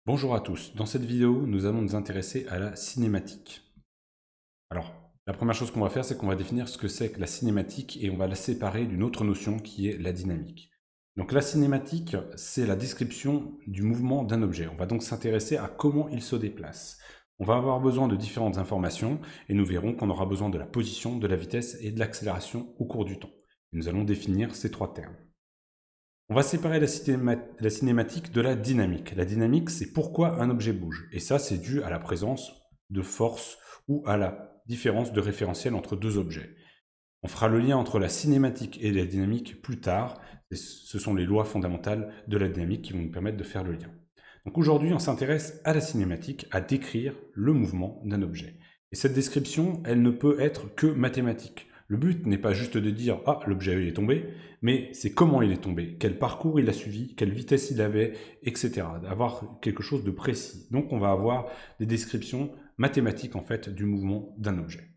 Bonjour à tous, dans cette vidéo, nous allons nous intéresser à la cinématique. Alors, la première chose qu'on va faire, c'est qu'on va définir ce que c'est que la cinématique et on va la séparer d'une autre notion qui est la dynamique. Donc la cinématique, c'est la description du mouvement d'un objet. On va donc s'intéresser à comment il se déplace. On va avoir besoin de différentes informations et nous verrons qu'on aura besoin de la position, de la vitesse et de l'accélération au cours du temps. Et nous allons définir ces trois termes. On va séparer la cinématique de la dynamique. La dynamique, c'est pourquoi un objet bouge. Et ça, c'est dû à la présence de force ou à la différence de référentiel entre deux objets. On fera le lien entre la cinématique et la dynamique plus tard. Ce sont les lois fondamentales de la dynamique qui vont nous permettre de faire le lien. Donc aujourd'hui, on s'intéresse à la cinématique, à décrire le mouvement d'un objet. Et cette description, elle ne peut être que mathématique. Le but n'est pas juste de dire « Ah, l'objet est tombé », mais c'est comment il est tombé, quel parcours il a suivi, quelle vitesse il avait, etc. D'avoir quelque chose de précis. Donc on va avoir des descriptions mathématiques en fait du mouvement d'un objet.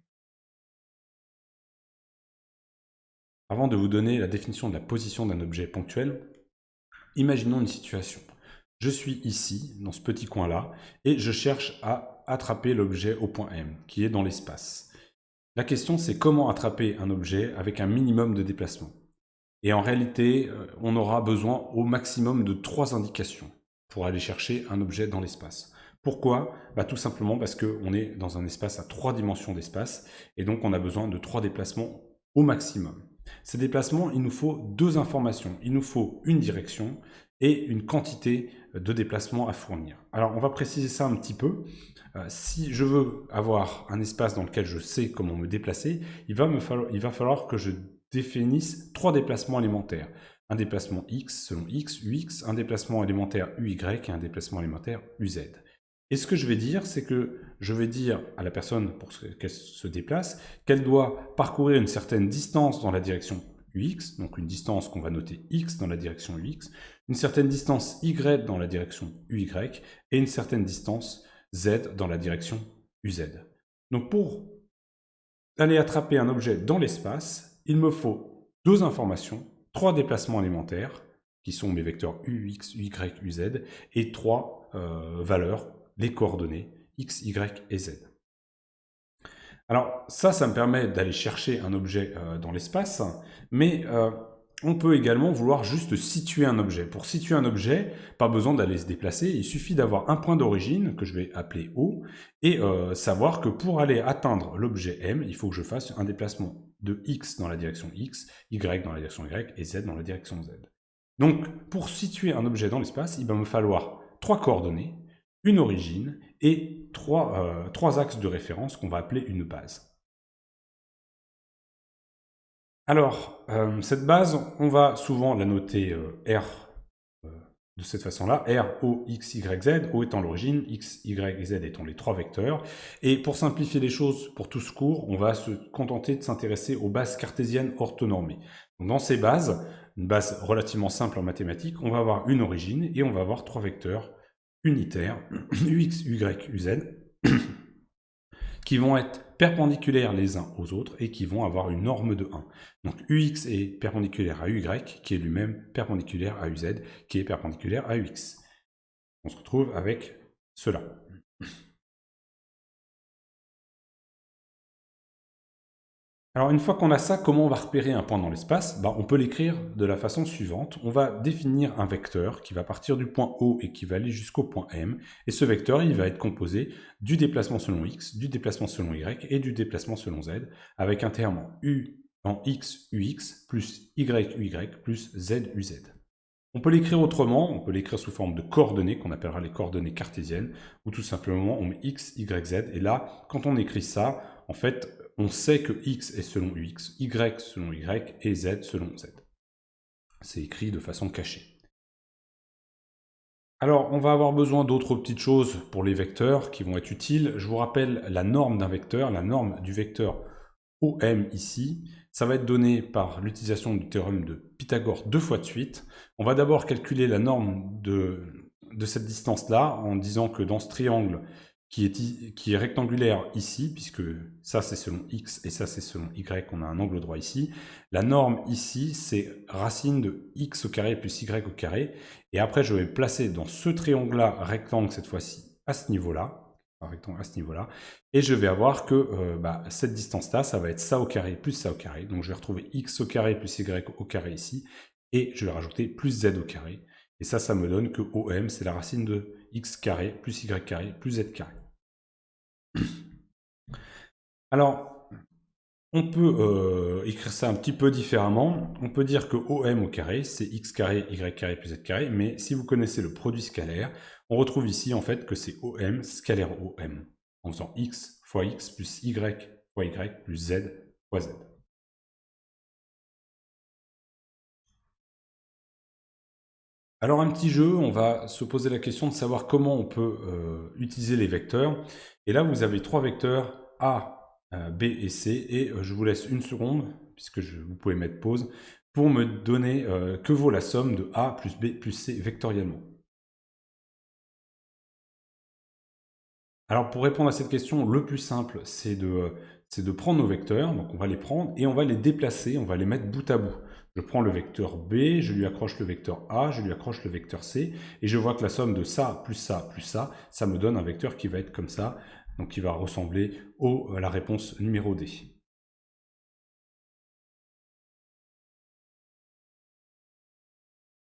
Avant de vous donner la définition de la position d'un objet ponctuel, imaginons une situation. Je suis ici, dans ce petit coin-là, et je cherche à attraper l'objet au point M, qui est dans l'espace. La question, c'est comment attraper un objet avec un minimum de déplacement. Et en réalité, on aura besoin au maximum de 3 indications pour aller chercher un objet dans l'espace. Pourquoi? Tout simplement parce qu'on est dans un espace à 3 dimensions d'espace, et donc on a besoin de 3 déplacements au maximum. Ces déplacements, il nous faut 2 informations. Il nous faut une direction et une quantité de déplacement à fournir. Alors on va préciser ça un petit peu. Si je veux avoir un espace dans lequel je sais comment me déplacer, il va falloir que je définisse 3 déplacements élémentaires. Un déplacement x selon x, ux, un déplacement élémentaire uy et un déplacement élémentaire uz. Et ce que je vais dire, c'est que je vais dire à la personne, pour qu'elle se déplace, qu'elle doit parcourir une certaine distance dans la direction ux, donc une distance qu'on va noter x dans la direction ux, une certaine distance y dans la direction uy, et une certaine distance z dans la direction uz. Donc pour aller attraper un objet dans l'espace, il me faut 2 informations, 3 déplacements élémentaires, qui sont mes vecteurs ux, uy, uz, et 3 valeurs, les coordonnées x, y et z. Alors ça me permet d'aller chercher un objet dans l'espace, mais on peut également vouloir juste situer un objet. Pour situer un objet, pas besoin d'aller se déplacer, il suffit d'avoir un point d'origine, que je vais appeler O, et savoir que pour aller atteindre l'objet M, il faut que je fasse un déplacement de x dans la direction x, y dans la direction y, et z dans la direction z. Donc, pour situer un objet dans l'espace, il va me falloir 3 coordonnées, une origine, et 3 axes de référence qu'on va appeler une base. Alors, cette base, on va souvent la noter R de cette façon-là, R, O, X, Y, Z, O étant l'origine, X, Y et Z étant les 3 vecteurs. Et pour simplifier les choses pour tout ce cours, on va se contenter de s'intéresser aux bases cartésiennes orthonormées. Donc dans ces bases, une base relativement simple en mathématiques, on va avoir une origine et on va avoir 3 vecteurs unitaires, UX, Y, UZ, qui vont être perpendiculaires les uns aux autres et qui vont avoir une norme de 1. Donc UX est perpendiculaire à UY, qui est lui-même perpendiculaire à UZ, qui est perpendiculaire à UX. On se retrouve avec cela. Alors une fois qu'on a ça, comment on va repérer un point dans l'espace? On peut l'écrire de la façon suivante. On va définir un vecteur qui va partir du point O et qui va aller jusqu'au point M. Et ce vecteur, il va être composé du déplacement selon x, du déplacement selon y et du déplacement selon z, avec un terme u en x, ux, plus y, uy, plus z, uz. On peut l'écrire autrement, on peut l'écrire sous forme de coordonnées, qu'on appellera les coordonnées cartésiennes, ou tout simplement on met x, y, z, et là, quand on écrit ça, en fait, on sait que x est selon ux, y selon y, et z selon z. C'est écrit de façon cachée. Alors, on va avoir besoin d'autres petites choses pour les vecteurs qui vont être utiles. Je vous rappelle la norme d'un vecteur, la norme du vecteur OM ici, ça va être donné par l'utilisation du théorème de Pythagore 2 fois de suite. On va d'abord calculer la norme de cette distance-là en disant que dans ce triangle, qui est rectangulaire ici, puisque ça c'est selon x et ça c'est selon y, on a un angle droit ici. La norme ici, c'est racine de x au carré plus y au carré. Et après, je vais placer dans ce triangle-là, rectangle cette fois-ci, à ce niveau-là, un rectangle à ce niveau-là, et je vais avoir que cette distance-là, ça va être ça au carré plus ça au carré. Donc je vais retrouver x au carré plus y au carré ici, et je vais rajouter plus z au carré. Et ça me donne que OM, c'est la racine de x carré plus y carré plus z carré. Alors, on peut écrire ça un petit peu différemment. On peut dire que OM au carré, c'est x carré, y carré plus z carré, mais si vous connaissez le produit scalaire, on retrouve ici en fait que c'est OM scalaire OM, en faisant x fois x plus y fois y plus z fois z. Alors un petit jeu, on va se poser la question de savoir comment on peut utiliser les vecteurs. Et là, vous avez trois vecteurs A, B et C. Et je vous laisse une seconde, puisque vous pouvez mettre pause, pour me donner que vaut la somme de A plus B plus C vectoriellement. Alors pour répondre à cette question, le plus simple, c'est de prendre nos vecteurs. Donc on va les prendre et on va les déplacer, on va les mettre bout à bout. Je prends le vecteur B, je lui accroche le vecteur A, je lui accroche le vecteur C, et je vois que la somme de ça plus ça plus ça me donne un vecteur qui va être comme ça, donc qui va ressembler à la réponse numéro D.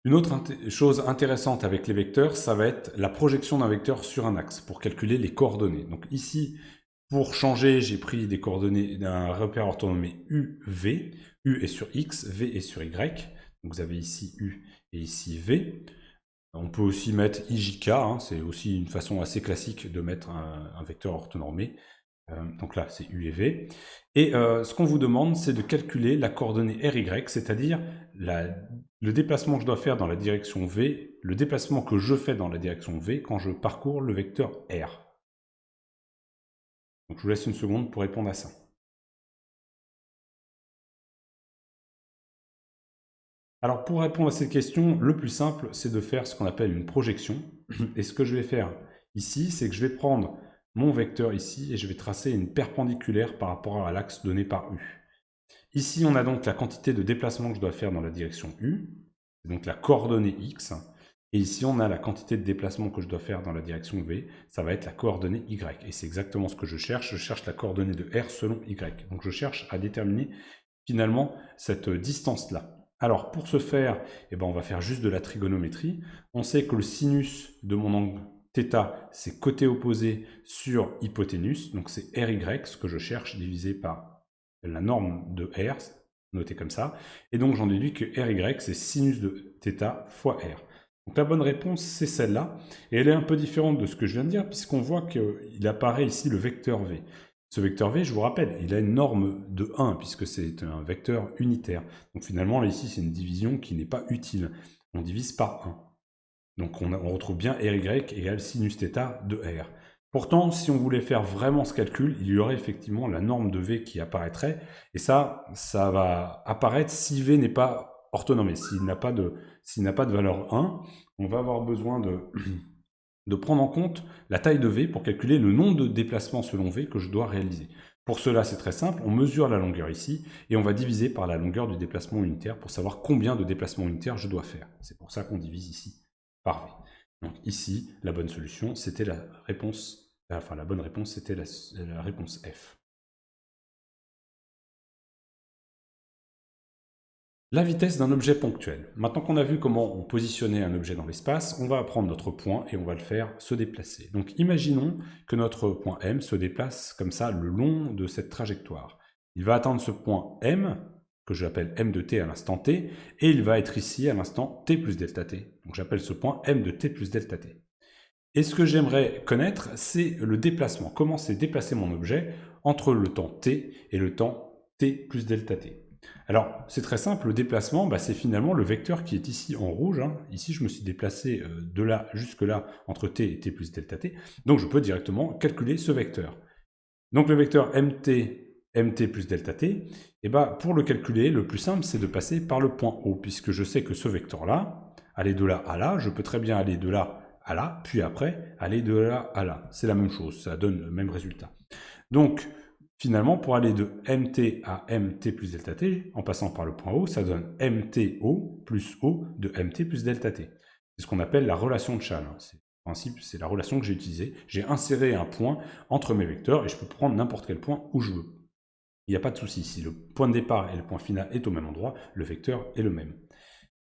Une autre chose intéressante avec les vecteurs, ça va être la projection d'un vecteur sur un axe pour calculer les coordonnées. Donc ici, pour changer, j'ai pris des coordonnées d'un repère orthonormé U, V. U est sur X, V est sur Y. Donc vous avez ici U et ici V. On peut aussi mettre IJK, hein, c'est aussi une façon assez classique de mettre un vecteur orthonormé. Donc là, c'est U et V. Et ce qu'on vous demande, c'est de calculer la coordonnée RY, c'est-à-dire le déplacement que je dois faire dans la direction V, le déplacement que je fais dans la direction V quand je parcours le vecteur R. Donc je vous laisse une seconde pour répondre à ça. Alors pour répondre à cette question, le plus simple, c'est de faire ce qu'on appelle une projection. Et ce que je vais faire ici, c'est que je vais prendre mon vecteur ici et je vais tracer une perpendiculaire par rapport à l'axe donné par U. Ici, on a donc la quantité de déplacement que je dois faire dans la direction U, donc la coordonnée X. Et ici, on a la quantité de déplacement que je dois faire dans la direction V, ça va être la coordonnée Y. Et c'est exactement ce que je cherche la coordonnée de R selon Y. Donc je cherche à déterminer finalement cette distance-là. Alors pour ce faire, on va faire juste de la trigonométrie. On sait que le sinus de mon angle θ, c'est côté opposé sur hypoténuse, donc c'est RY, ce que je cherche, divisé par la norme de R, notée comme ça. Et donc j'en déduis que RY, c'est sinus de θ fois R. Donc la bonne réponse, c'est celle-là. Et elle est un peu différente de ce que je viens de dire, puisqu'on voit qu'il apparaît ici le vecteur V. Ce vecteur V, je vous rappelle, il a une norme de 1, puisque c'est un vecteur unitaire. Donc finalement, là, ici, c'est une division qui n'est pas utile. On divise par 1. Donc on retrouve bien RY égale sinus θ de R. Pourtant, si on voulait faire vraiment ce calcul, il y aurait effectivement la norme de V qui apparaîtrait, et ça va apparaître si V n'est pas orthonormé. S'il n'a pas de valeur 1, on va avoir besoin de prendre en compte la taille de V pour calculer le nombre de déplacements selon V que je dois réaliser. Pour cela, c'est très simple, on mesure la longueur ici, et on va diviser par la longueur du déplacement unitaire pour savoir combien de déplacements unitaires je dois faire. C'est pour ça qu'on divise ici par V. Donc ici, la bonne solution, c'était la réponse, la bonne réponse, c'était la réponse F. La vitesse d'un objet ponctuel. Maintenant qu'on a vu comment on positionnait un objet dans l'espace, on va prendre notre point et on va le faire se déplacer. Donc imaginons que notre point M se déplace comme ça le long de cette trajectoire. Il va atteindre ce point M, que j'appelle M de t à l'instant t, et il va être ici à l'instant t plus delta t. Donc j'appelle ce point M de t plus delta t. Et ce que j'aimerais connaître, c'est le déplacement. Comment s'est déplacé mon objet entre le temps t et le temps t plus delta t. Alors, c'est très simple, le déplacement, c'est finalement le vecteur qui est ici en rouge. Ici, je me suis déplacé de là jusque là, entre t et t plus delta t. Donc, je peux directement calculer ce vecteur. Donc, le vecteur mt plus delta t, pour le calculer, le plus simple, c'est de passer par le point O, puisque je sais que ce vecteur-là, aller de là à là, je peux très bien aller de là à là, puis après, aller de là à là. C'est la même chose, ça donne le même résultat. Donc, finalement, pour aller de mt à mt plus delta t, en passant par le point O, ça donne mto plus O de mt plus delta t. C'est ce qu'on appelle la relation de Chasles. C'est le principe, c'est la relation que j'ai utilisée. J'ai inséré un point entre mes vecteurs et je peux prendre n'importe quel point où je veux. Il n'y a pas de souci. Si le point de départ et le point final est au même endroit, le vecteur est le même.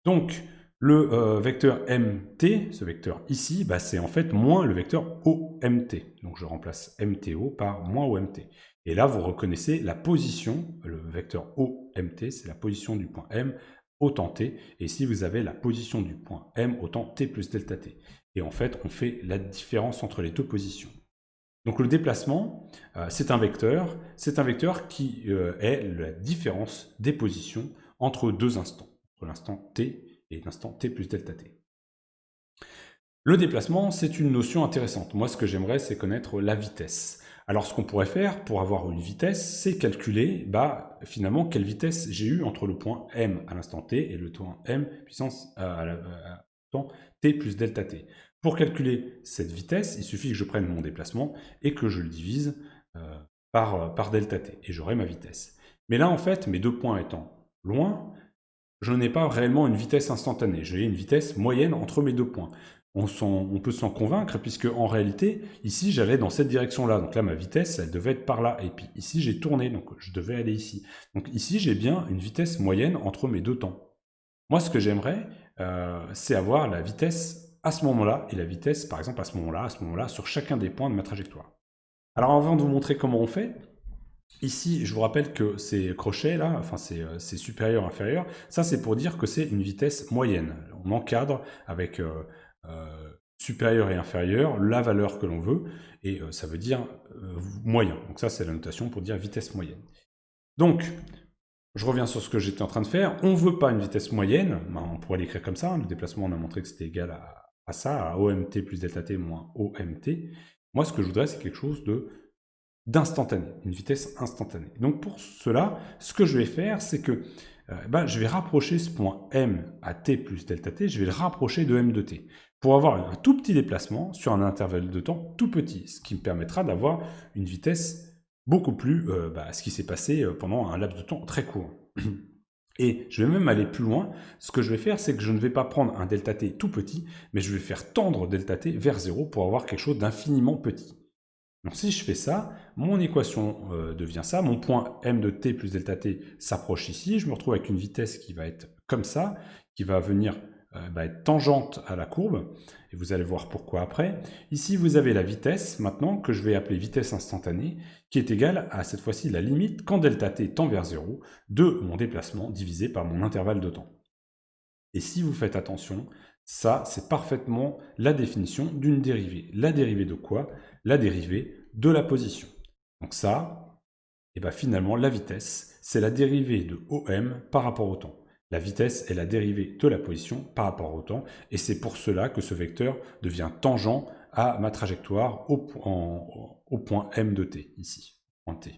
Donc, le vecteur mt, ce vecteur ici, bah, c'est en fait moins le vecteur omt. Donc, je remplace mto par moins omt. Et là, vous reconnaissez la position, le vecteur omt, c'est la position du point m autant t. Et ici, vous avez la position du point m autant t plus delta t. Et en fait, on fait la différence entre les deux positions. Donc le déplacement, c'est un vecteur qui est la différence des positions entre deux instants, entre l'instant t et l'instant t plus delta t. Le déplacement, c'est une notion intéressante. Moi, ce que j'aimerais, c'est connaître la vitesse. Alors, ce qu'on pourrait faire pour avoir une vitesse, c'est calculer finalement quelle vitesse j'ai eu entre le point m à l'instant t et le point m puissance à temps t plus delta t. Pour calculer cette vitesse, il suffit que je prenne mon déplacement et que je le divise par delta t, et j'aurai ma vitesse. Mais là, en fait, mes deux points étant loin, je n'ai pas réellement une vitesse instantanée, j'ai une vitesse moyenne entre mes deux points. On peut s'en convaincre, puisque en réalité, ici, j'allais dans cette direction-là. Donc là, ma vitesse, elle devait être par là. Et puis ici, j'ai tourné, donc je devais aller ici. Donc ici, j'ai bien une vitesse moyenne entre mes deux temps. Moi, ce que j'aimerais, c'est avoir la vitesse à ce moment-là, et la vitesse, par exemple, à ce moment-là, sur chacun des points de ma trajectoire. Alors avant de vous montrer comment on fait, ici, je vous rappelle que ces crochets là, enfin c'est supérieur, inférieur, ça c'est pour dire que c'est une vitesse moyenne. On encadre avec supérieur et inférieur la valeur que l'on veut, et ça veut dire moyen. Donc ça c'est la notation pour dire vitesse moyenne. Donc, je reviens sur ce que j'étais en train de faire. On ne veut pas une vitesse moyenne, on pourrait l'écrire comme ça, le déplacement on a montré que c'était égal à ça, à OMT plus delta t moins OMT. Moi ce que je voudrais c'est quelque chose d'instantané, une vitesse instantanée. Donc pour cela, ce que je vais faire, c'est que je vais rapprocher ce point m à t plus delta t, je vais le rapprocher de m de t, pour avoir un tout petit déplacement sur un intervalle de temps tout petit, ce qui me permettra d'avoir une vitesse beaucoup plus, ce qui s'est passé pendant un laps de temps très court. Et je vais même aller plus loin. Ce que je vais faire, c'est que je ne vais pas prendre un delta t tout petit, mais je vais faire tendre delta t vers 0 pour avoir quelque chose d'infiniment petit. Donc si je fais ça, mon équation devient ça, mon point m de t plus delta t s'approche ici, je me retrouve avec une vitesse qui va être comme ça, qui va venir être tangente à la courbe, et vous allez voir pourquoi après. Ici vous avez la vitesse maintenant, que je vais appeler vitesse instantanée, qui est égale à cette fois-ci la limite, quand delta t tend vers 0, de mon déplacement divisé par mon intervalle de temps. Et si vous faites attention, ça, c'est parfaitement la définition d'une dérivée. La dérivée de quoi? La dérivée de la position. Donc ça, finalement, la vitesse, c'est la dérivée de OM par rapport au temps. La vitesse est la dérivée de la position par rapport au temps, et c'est pour cela que ce vecteur devient tangent à ma trajectoire au point M de t, ici, point t,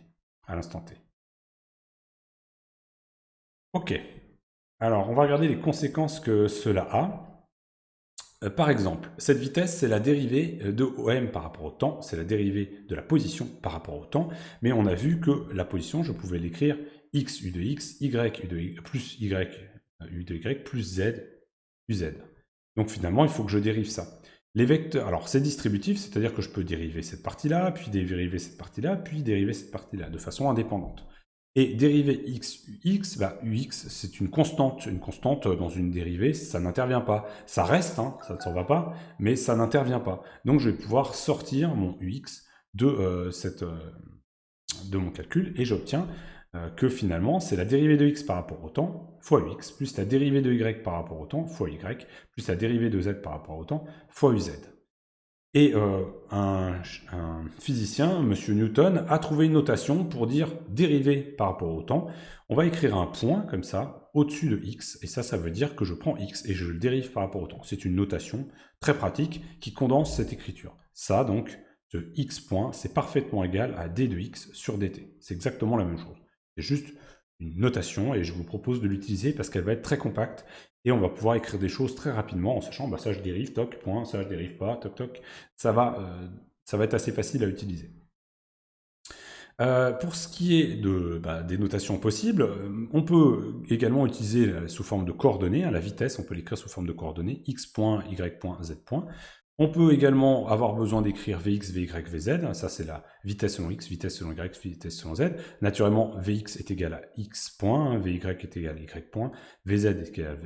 à l'instant t. Ok. Alors, on va regarder les conséquences que cela a. Par exemple, cette vitesse, c'est la dérivée de OM par rapport au temps, c'est la dérivée de la position par rapport au temps, mais on a vu que la position, je pouvais l'écrire x u de x, y u de y, plus y u de y, plus z uz. Donc finalement, il faut que je dérive ça. Les vecteurs, alors c'est distributif, c'est-à-dire que je peux dériver cette partie-là, puis dériver cette partie-là, puis dériver cette partie-là, de façon indépendante. Et dériver x, ux, ux, c'est une constante. Une constante dans une dérivée, ça n'intervient pas. Ça reste, ça ne s'en va pas, mais ça n'intervient pas. Donc je vais pouvoir sortir mon ux de mon calcul, et j'obtiens que finalement, c'est la dérivée de x par rapport au temps, fois ux, plus la dérivée de y par rapport au temps, fois y, plus la dérivée de z par rapport au temps, fois uz. Et un physicien, M. Newton, a trouvé une notation pour dire dérivée par rapport au temps. On va écrire un point, comme ça, au-dessus de x, et ça veut dire que je prends x et je le dérive par rapport au temps. C'est une notation très pratique qui condense cette écriture. Ça, donc, ce x point, c'est parfaitement égal à d de x sur dt. C'est exactement la même chose. C'est juste notation et je vous propose de l'utiliser parce qu'elle va être très compacte et on va pouvoir écrire des choses très rapidement en sachant ça je dérive, toc, point, ça je dérive pas, toc, toc. Ça va être assez facile à utiliser. Pour ce qui est des notations possibles, on peut également utiliser sous forme de coordonnées, la vitesse, on peut l'écrire sous forme de coordonnées, x point, y point, z point. On peut également avoir besoin d'écrire Vx, Vy, Vz, ça c'est la vitesse selon x, vitesse selon y, vitesse selon z. Naturellement, Vx est égal à x point, Vy est égal à y point, Vz est égal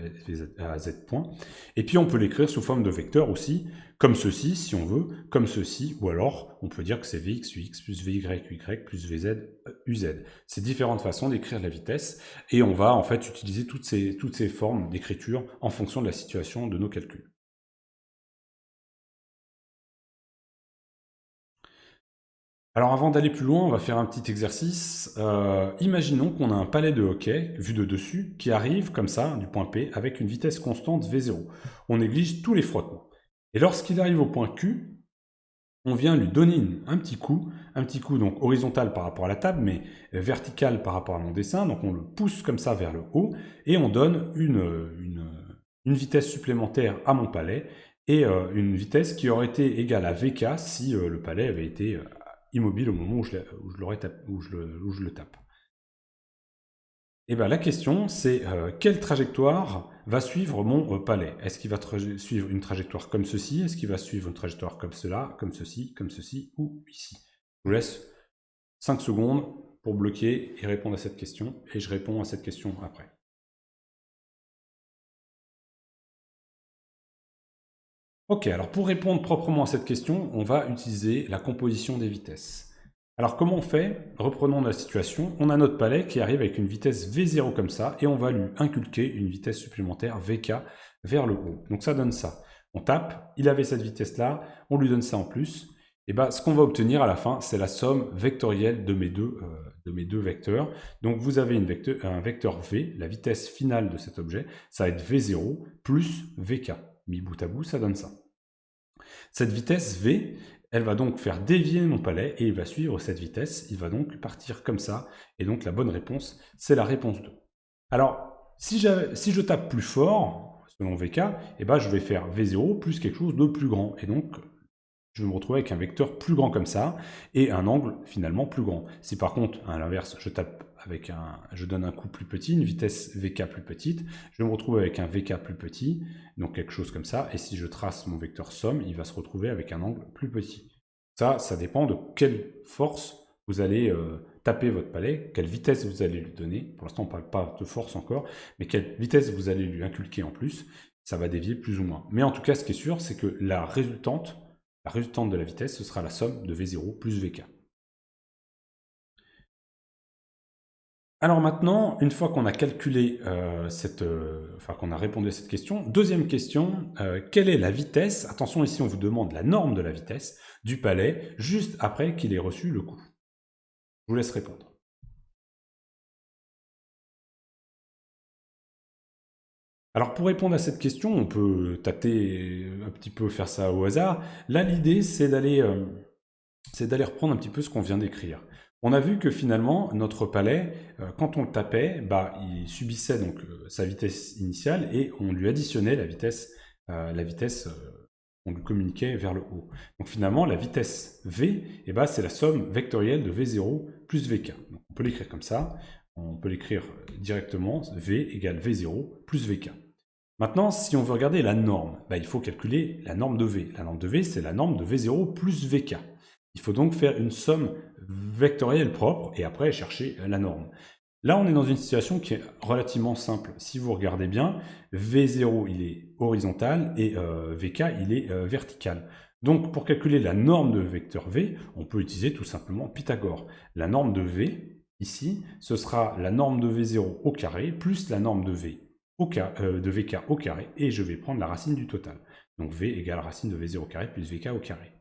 à z point. Et puis on peut l'écrire sous forme de vecteur aussi, comme ceci si on veut, comme ceci, ou alors on peut dire que c'est Vx, Ux plus Vy, Uy plus Vz, Uz. C'est différentes façons d'écrire la vitesse, et on va en fait utiliser toutes ces formes d'écriture en fonction de la situation de nos calculs. Alors avant d'aller plus loin, on va faire un petit exercice. Imaginons qu'on a un palais de hockey, vu de dessus, qui arrive comme ça, du point P, avec une vitesse constante V0. On néglige tous les frottements. Et lorsqu'il arrive au point Q, on vient lui donner un petit coup donc horizontal par rapport à la table, mais vertical par rapport à mon dessin, donc on le pousse comme ça vers le haut, et on donne une vitesse supplémentaire à mon palais, et une vitesse qui aurait été égale à VK si le palais avait été immobile au moment où je le tape. Et bien la question c'est quelle trajectoire va suivre mon palais? Est-ce qu'il va suivre une trajectoire comme ceci? Est-ce qu'il va suivre une trajectoire comme cela, comme ceci ou ici? Je vous laisse 5 secondes pour bloquer et répondre à cette question, et je réponds à cette question après. Ok, alors pour répondre proprement à cette question, on va utiliser la composition des vitesses. Alors comment on fait? Reprenons la situation, on a notre palais qui arrive avec une vitesse V0 comme ça, et on va lui inculquer une vitesse supplémentaire VK vers le haut. Donc ça donne ça. On tape, il avait cette vitesse-là, on lui donne ça en plus, et ce qu'on va obtenir à la fin, c'est la somme vectorielle de mes deux vecteurs. Donc vous avez un vecteur V, la vitesse finale de cet objet, ça va être V0 plus VK. Mis bout à bout, ça donne ça. Cette vitesse V, elle va donc faire dévier mon palais et il va suivre cette vitesse, il va donc partir comme ça, et donc la bonne réponse, c'est la réponse 2. Alors, si je tape plus fort, selon VK, je vais faire V0 plus quelque chose de plus grand, et donc je vais me retrouver avec un vecteur plus grand comme ça, et un angle finalement plus grand. Si par contre, à l'inverse, je donne un coup plus petit, une vitesse VK plus petite, je vais me retrouver avec un VK plus petit, donc quelque chose comme ça, et si je trace mon vecteur somme, il va se retrouver avec un angle plus petit. Ça dépend de quelle force vous allez taper votre palais, quelle vitesse vous allez lui donner. Pour l'instant, on ne parle pas de force encore, mais quelle vitesse vous allez lui inculquer en plus. Ça va dévier plus ou moins. Mais en tout cas, ce qui est sûr, c'est que la résultante de la vitesse, ce sera la somme de V0 plus VK. Alors maintenant, une fois qu'on a calculé qu'on a répondu à cette question, deuxième question, quelle est la vitesse? Attention, ici on vous demande la norme de la vitesse du palais juste après qu'il ait reçu le coup. Je vous laisse répondre. Alors pour répondre à cette question, on peut tâter un petit peu, faire ça au hasard. Là, l'idée, c'est d'aller reprendre un petit peu ce qu'on vient d'écrire. On a vu que finalement, notre palais, quand on le tapait, il subissait donc sa vitesse initiale et on lui additionnait la vitesse on lui communiquait vers le haut. Donc finalement, la vitesse V, c'est la somme vectorielle de V0 plus VK. Donc, on peut l'écrire comme ça, on peut l'écrire directement, V égale V0 plus VK. Maintenant, si on veut regarder la norme, il faut calculer la norme de V. La norme de V, c'est la norme de V0 plus VK. Il faut donc faire une somme vectorielle propre et après chercher la norme. Là, on est dans une situation qui est relativement simple. Si vous regardez bien, V0, il est horizontal et VK, il est vertical. Donc, pour calculer la norme de vecteur V, on peut utiliser tout simplement Pythagore. La norme de V, ici, ce sera la norme de V0 au carré plus la norme de VK au carré, et je vais prendre la racine du total. Donc V égale racine de V0 au carré plus VK au carré.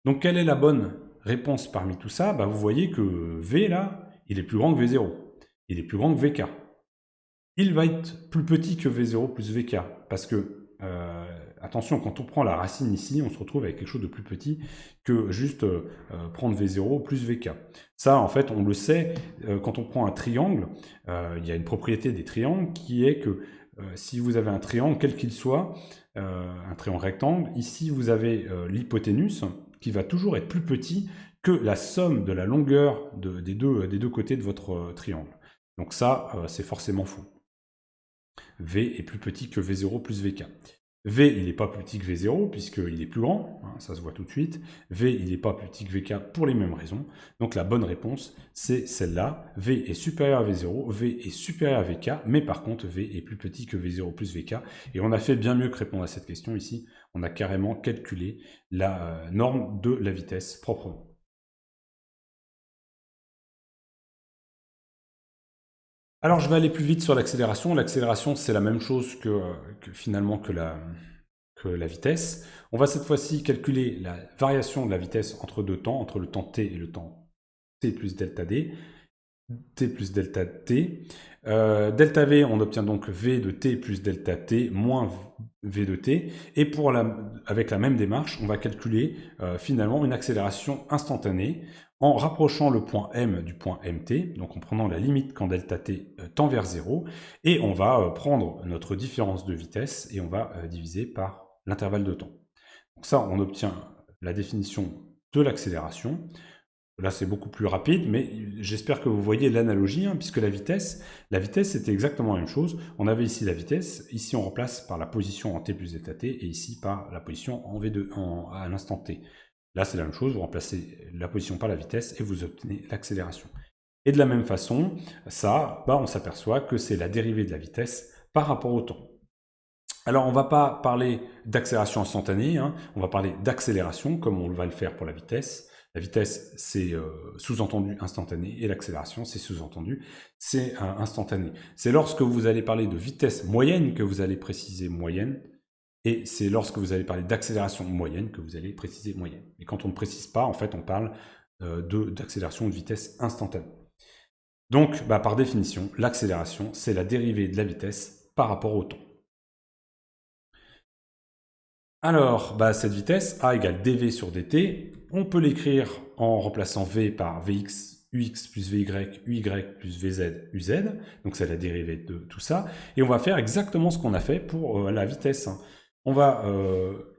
Donc, quelle est la bonne réponse parmi tout ça? Vous voyez que V, là, il est plus grand que V0. Il est plus grand que VK. Il va être plus petit que V0 plus VK, parce que attention, quand on prend la racine ici, on se retrouve avec quelque chose de plus petit que juste prendre V0 plus VK. Ça, en fait, on le sait, quand on prend un triangle, il y a une propriété des triangles qui est que si vous avez un triangle, quel qu'il soit, un triangle rectangle, ici vous avez l'hypoténuse qui va toujours être plus petit que la somme de la longueur des deux côtés de votre triangle. Donc ça, c'est forcément faux. V est plus petit que V0 plus VK. V, il n'est pas plus petit que V0, puisqu'il est plus grand, hein, ça se voit tout de suite. V, il n'est pas plus petit que VK pour les mêmes raisons. Donc la bonne réponse, c'est celle-là. V est supérieur à V0, V est supérieur à VK, mais par contre, V est plus petit que V0 plus VK. Et on a fait bien mieux que répondre à cette question ici. On a carrément calculé la norme de la vitesse proprement. Alors, je vais aller plus vite sur l'accélération. L'accélération, c'est la même chose finalement que la vitesse. On va cette fois-ci calculer la variation de la vitesse entre deux temps, entre le temps t et le temps t plus delta d, t plus delta t. Delta v, on obtient donc v de t plus delta t moins v de t. Et avec la même démarche, on va calculer finalement une accélération instantanée en rapprochant le point M du point MT, donc en prenant la limite quand delta t tend vers 0, et on va prendre notre différence de vitesse et on va diviser par l'intervalle de temps. Donc ça, on obtient la définition de l'accélération. Là, c'est beaucoup plus rapide, mais j'espère que vous voyez l'analogie, hein, puisque la vitesse, c'était exactement la même chose. On avait ici la vitesse, ici on remplace par la position en t plus delta t, et ici par la position en v2 à l'instant t. Là, c'est la même chose, vous remplacez la position par la vitesse et vous obtenez l'accélération. Et de la même façon, ça, on s'aperçoit que c'est la dérivée de la vitesse par rapport au temps. Alors, on ne va pas parler d'accélération instantanée, hein, on va parler d'accélération, comme on va le faire pour la vitesse. La vitesse, c'est sous-entendu instantané, et l'accélération, c'est sous-entendu, c'est instantané. C'est lorsque vous allez parler de vitesse moyenne que vous allez préciser moyenne, et c'est lorsque vous allez parler d'accélération moyenne que vous allez préciser moyenne. Et quand on ne précise pas, en fait, on parle d'accélération de vitesse instantanée. Donc, par définition, l'accélération, c'est la dérivée de la vitesse par rapport au temps. Alors, cette vitesse, A égale dv sur dt, on peut l'écrire en remplaçant v par vx, ux plus vy, uy plus vz, uz, donc c'est la dérivée de tout ça, et on va faire exactement ce qu'on a fait pour la vitesse. On va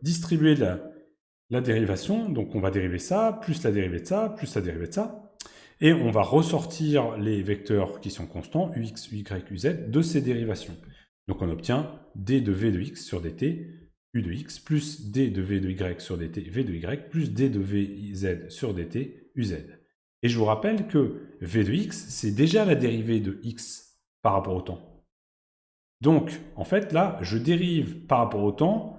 distribuer la dérivation, donc on va dériver ça, plus la dérivée de ça, plus la dérivée de ça, et on va ressortir les vecteurs qui sont constants, ux, uy, uz, de ces dérivations. Donc on obtient d de v de x sur dt, u de x, plus d de v de y sur dt, v de y, plus d de vz sur dt, uz. Et je vous rappelle que v de x, c'est déjà la dérivée de x par rapport au temps. Donc, en fait, là, je dérive par rapport au temps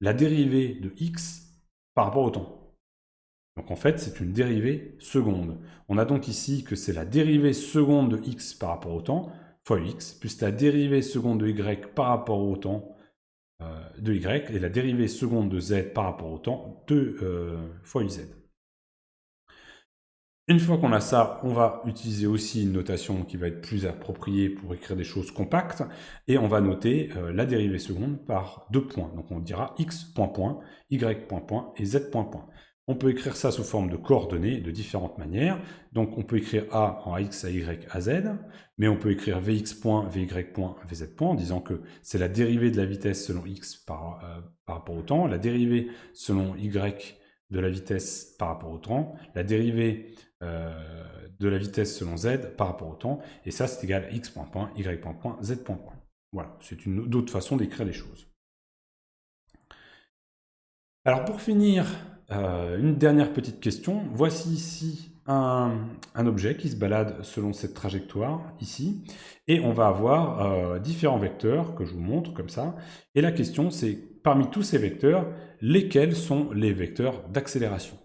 la dérivée de x par rapport au temps. Donc, en fait, c'est une dérivée seconde. On a donc ici que c'est la dérivée seconde de x par rapport au temps, fois x, plus la dérivée seconde de y par rapport au temps de y, et la dérivée seconde de z par rapport au temps, fois uz. Une fois qu'on a ça, on va utiliser aussi une notation qui va être plus appropriée pour écrire des choses compactes, et on va noter la dérivée seconde par deux points. Donc on dira x point point, y point point et z point point. On peut écrire ça sous forme de coordonnées de différentes manières. Donc on peut écrire a en ax, ay, az, mais on peut écrire vx point, vy point, vz point, en disant que c'est la dérivée de la vitesse selon x par rapport au temps, la dérivée selon y de la vitesse par rapport au temps, la dérivée de la vitesse selon z par rapport au temps, et ça c'est égal à x point point, y point point, z point point. Voilà, c'est une autre façon d'écrire les choses. Alors pour finir, une dernière petite question. Voici ici un objet qui se balade selon cette trajectoire ici, et on va avoir différents vecteurs que je vous montre comme ça, et la question c'est, parmi tous ces vecteurs, lesquels sont les vecteurs d'accélération?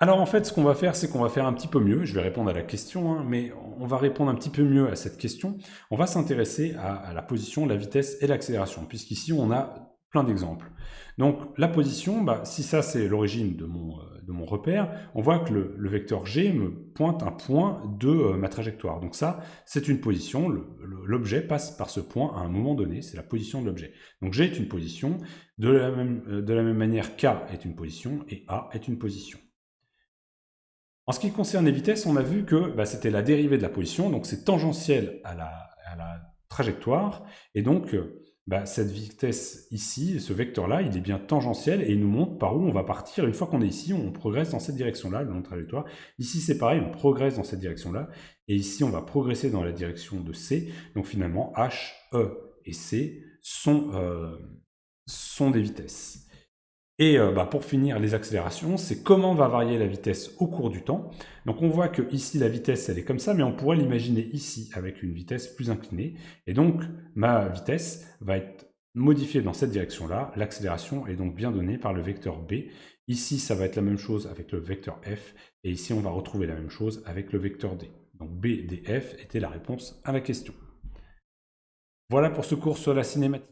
Alors en fait, ce qu'on va faire, c'est qu'on va faire un petit peu mieux. Je vais répondre à la question, hein, mais on va répondre un petit peu mieux à cette question. On va s'intéresser à la position, la vitesse et l'accélération, puisqu'ici on a plein d'exemples. Donc la position, si ça c'est l'origine de mon repère, on voit que le vecteur G me pointe un point de ma trajectoire. Donc ça, c'est une position, l'objet passe par ce point à un moment donné, c'est la position de l'objet. Donc G est une position, de la même manière K est une position et A est une position. En ce qui concerne les vitesses, on a vu que c'était la dérivée de la position, donc c'est tangentiel à la trajectoire, et donc cette vitesse ici, ce vecteur-là, il est bien tangentiel, et il nous montre par où on va partir. Une fois qu'on est ici, on progresse dans cette direction-là, le long de trajectoire. Ici, c'est pareil, on progresse dans cette direction-là, et ici, on va progresser dans la direction de C. Donc finalement, H, E et C sont des vitesses. Et pour finir, les accélérations, c'est comment va varier la vitesse au cours du temps. Donc on voit que ici la vitesse, elle est comme ça, mais on pourrait l'imaginer ici avec une vitesse plus inclinée. Et donc ma vitesse va être modifiée dans cette direction-là. L'accélération est donc bien donnée par le vecteur B. Ici, ça va être la même chose avec le vecteur F. Et ici, on va retrouver la même chose avec le vecteur D. Donc B, D, F était la réponse à la question. Voilà pour ce cours sur la cinématique.